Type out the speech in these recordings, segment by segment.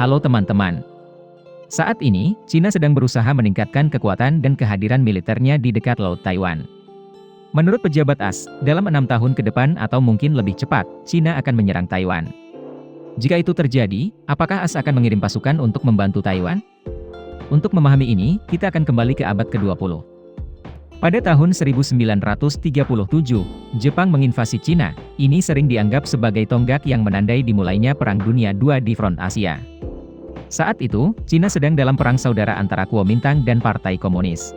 Halo teman-teman. Saat ini, Cina sedang berusaha meningkatkan kekuatan dan kehadiran militernya di dekat Laut Taiwan. Menurut pejabat AS, dalam 6 tahun ke depan atau mungkin lebih cepat, Cina akan menyerang Taiwan. Jika itu terjadi, apakah AS akan mengirim pasukan untuk membantu Taiwan? Untuk memahami ini, kita akan kembali ke abad ke-20. Pada tahun 1937, Jepang menginvasi Cina. Ini sering dianggap sebagai tonggak yang menandai dimulainya Perang Dunia II di front Asia. Saat itu, Cina sedang dalam perang saudara antara Kuomintang dan Partai Komunis.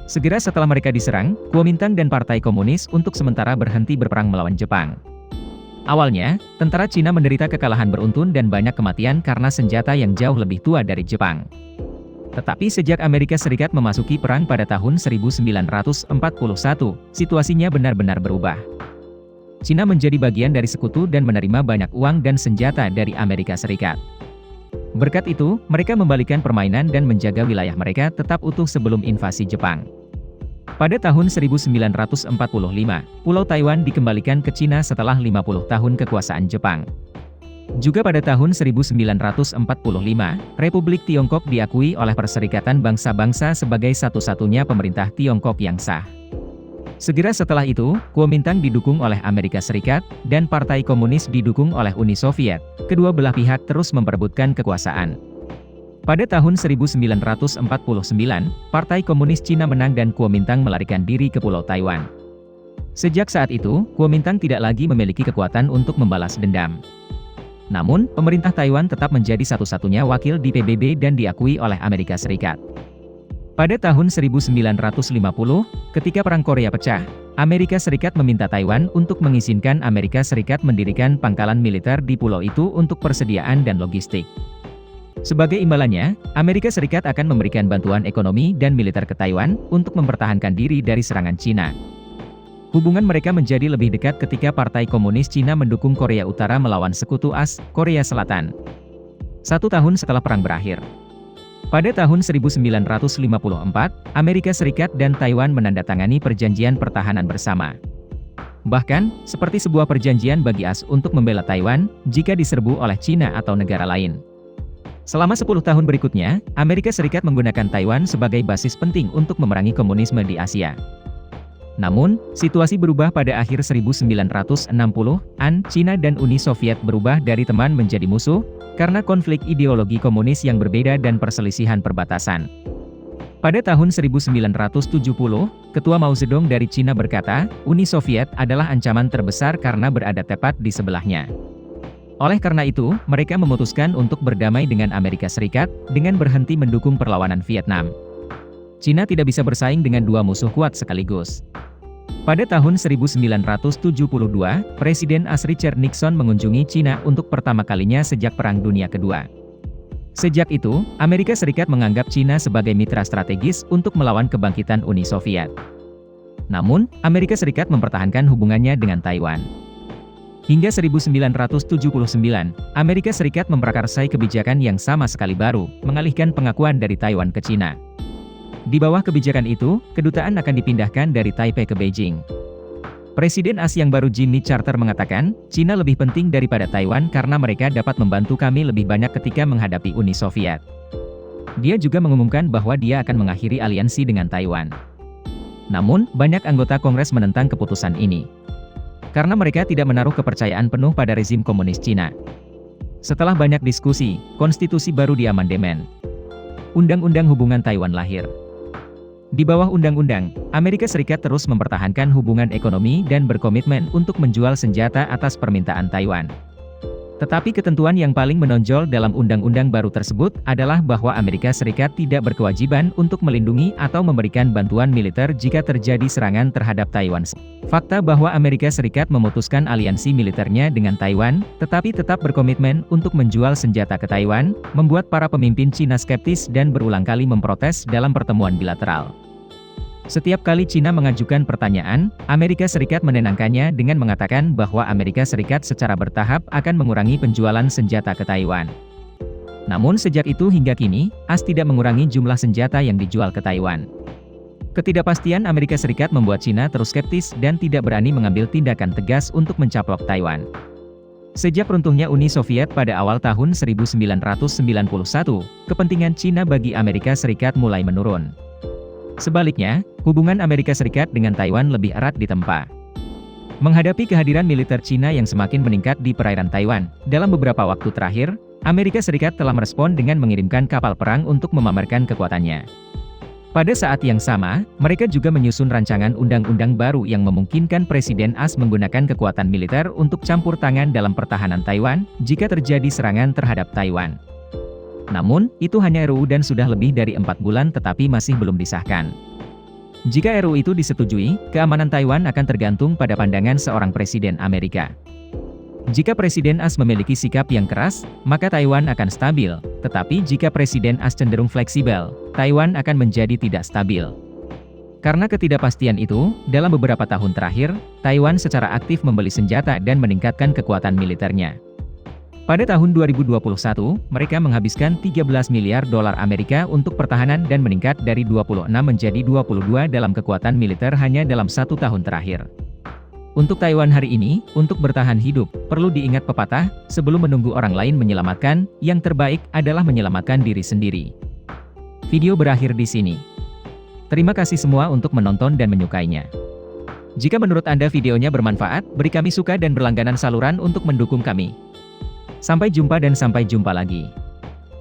Segera setelah mereka diserang, Kuomintang dan Partai Komunis untuk sementara berhenti berperang melawan Jepang. Awalnya, tentara Cina menderita kekalahan beruntun dan banyak kematian karena senjata yang jauh lebih tua dari Jepang. Tetapi sejak Amerika Serikat memasuki perang pada tahun 1941, situasinya benar-benar berubah. Cina menjadi bagian dari sekutu dan menerima banyak uang dan senjata dari Amerika Serikat. Berkat itu, mereka membalikan permainan dan menjaga wilayah mereka tetap utuh sebelum invasi Jepang. Pada tahun 1945, Pulau Taiwan dikembalikan ke Cina setelah 50 tahun kekuasaan Jepang. Juga pada tahun 1945, Republik Tiongkok diakui oleh Perserikatan Bangsa-Bangsa sebagai satu-satunya pemerintah Tiongkok yang sah. Segera setelah itu, Kuomintang didukung oleh Amerika Serikat, dan Partai Komunis didukung oleh Uni Soviet. Kedua belah pihak terus memperebutkan kekuasaan. Pada tahun 1949, Partai Komunis Cina menang dan Kuomintang melarikan diri ke Pulau Taiwan. Sejak saat itu, Kuomintang tidak lagi memiliki kekuatan untuk membalas dendam. Namun, pemerintah Taiwan tetap menjadi satu-satunya wakil di PBB dan diakui oleh Amerika Serikat. Pada tahun 1950, ketika Perang Korea pecah, Amerika Serikat meminta Taiwan untuk mengizinkan Amerika Serikat mendirikan pangkalan militer di pulau itu untuk persediaan dan logistik. Sebagai imbalannya, Amerika Serikat akan memberikan bantuan ekonomi dan militer ke Taiwan untuk mempertahankan diri dari serangan Cina. Hubungan mereka menjadi lebih dekat ketika Partai Komunis Cina mendukung Korea Utara melawan sekutu AS, Korea Selatan. 1 tahun setelah perang berakhir. Pada tahun 1954, Amerika Serikat dan Taiwan menandatangani perjanjian pertahanan bersama. Bahkan, seperti sebuah perjanjian bagi AS untuk membela Taiwan, jika diserbu oleh Cina atau negara lain. Selama 10 tahun berikutnya, Amerika Serikat menggunakan Taiwan sebagai basis penting untuk memerangi komunisme di Asia. Namun, situasi berubah pada akhir 1960-an, Cina dan Uni Soviet berubah dari teman menjadi musuh, karena konflik ideologi komunis yang berbeda dan perselisihan perbatasan. Pada tahun 1970, Ketua Mao Zedong dari Cina berkata, Uni Soviet adalah ancaman terbesar karena berada tepat di sebelahnya. Oleh karena itu, mereka memutuskan untuk berdamai dengan Amerika Serikat, dengan berhenti mendukung perlawanan Vietnam. Cina tidak bisa bersaing dengan dua musuh kuat sekaligus. Pada tahun 1972, Presiden AS Richard Nixon mengunjungi Cina untuk pertama kalinya sejak Perang Dunia Kedua. Sejak itu, Amerika Serikat menganggap Cina sebagai mitra strategis untuk melawan kebangkitan Uni Soviet. Namun, Amerika Serikat mempertahankan hubungannya dengan Taiwan. Hingga 1979, Amerika Serikat memprakarsai kebijakan yang sama sekali baru, mengalihkan pengakuan dari Taiwan ke Cina. Di bawah kebijakan itu, kedutaan akan dipindahkan dari Taipei ke Beijing. Presiden AS yang baru Jimmy Carter mengatakan, Cina lebih penting daripada Taiwan karena mereka dapat membantu kami lebih banyak ketika menghadapi Uni Soviet. Dia juga mengumumkan bahwa dia akan mengakhiri aliansi dengan Taiwan. Namun, banyak anggota Kongres menentang keputusan ini. Karena mereka tidak menaruh kepercayaan penuh pada rezim komunis Cina. Setelah banyak diskusi, konstitusi baru diamandemen. Undang-Undang Hubungan Taiwan lahir. Di bawah undang-undang, Amerika Serikat terus mempertahankan hubungan ekonomi dan berkomitmen untuk menjual senjata atas permintaan Taiwan. Tetapi ketentuan yang paling menonjol dalam undang-undang baru tersebut adalah bahwa Amerika Serikat tidak berkewajiban untuk melindungi atau memberikan bantuan militer jika terjadi serangan terhadap Taiwan. Fakta bahwa Amerika Serikat memutuskan aliansi militernya dengan Taiwan, tetapi tetap berkomitmen untuk menjual senjata ke Taiwan, membuat para pemimpin Cina skeptis dan berulang kali memprotes dalam pertemuan bilateral. Setiap kali Cina mengajukan pertanyaan, Amerika Serikat menenangkannya dengan mengatakan bahwa Amerika Serikat secara bertahap akan mengurangi penjualan senjata ke Taiwan. Namun sejak itu hingga kini, AS tidak mengurangi jumlah senjata yang dijual ke Taiwan. Ketidakpastian Amerika Serikat membuat Cina terus skeptis dan tidak berani mengambil tindakan tegas untuk mencaplok Taiwan. Sejak runtuhnya Uni Soviet pada awal tahun 1991, kepentingan Cina bagi Amerika Serikat mulai menurun. Sebaliknya, hubungan Amerika Serikat dengan Taiwan lebih erat ditempa. Menghadapi kehadiran militer Cina yang semakin meningkat di perairan Taiwan, dalam beberapa waktu terakhir, Amerika Serikat telah merespon dengan mengirimkan kapal perang untuk memamerkan kekuatannya. Pada saat yang sama, mereka juga menyusun rancangan undang-undang baru yang memungkinkan Presiden AS menggunakan kekuatan militer untuk campur tangan dalam pertahanan Taiwan, jika terjadi serangan terhadap Taiwan. Namun, itu hanya RUU dan sudah lebih dari 4 bulan tetapi masih belum disahkan. Jika RUU itu disetujui, keamanan Taiwan akan tergantung pada pandangan seorang Presiden Amerika. Jika Presiden AS memiliki sikap yang keras, maka Taiwan akan stabil, tetapi jika Presiden AS cenderung fleksibel, Taiwan akan menjadi tidak stabil. Karena ketidakpastian itu, dalam beberapa tahun terakhir, Taiwan secara aktif membeli senjata dan meningkatkan kekuatan militernya. Pada tahun 2021, mereka menghabiskan 13 miliar dolar Amerika untuk pertahanan dan meningkat dari 26 menjadi 22 dalam kekuatan militer hanya dalam 1 tahun terakhir. Untuk Taiwan hari ini, untuk bertahan hidup, perlu diingat pepatah, sebelum menunggu orang lain menyelamatkan, yang terbaik adalah menyelamatkan diri sendiri. Video berakhir di sini. Terima kasih semua untuk menonton dan menyukainya. Jika menurut Anda videonya bermanfaat, beri kami suka dan berlangganan saluran untuk mendukung kami. Sampai jumpa dan sampai jumpa lagi.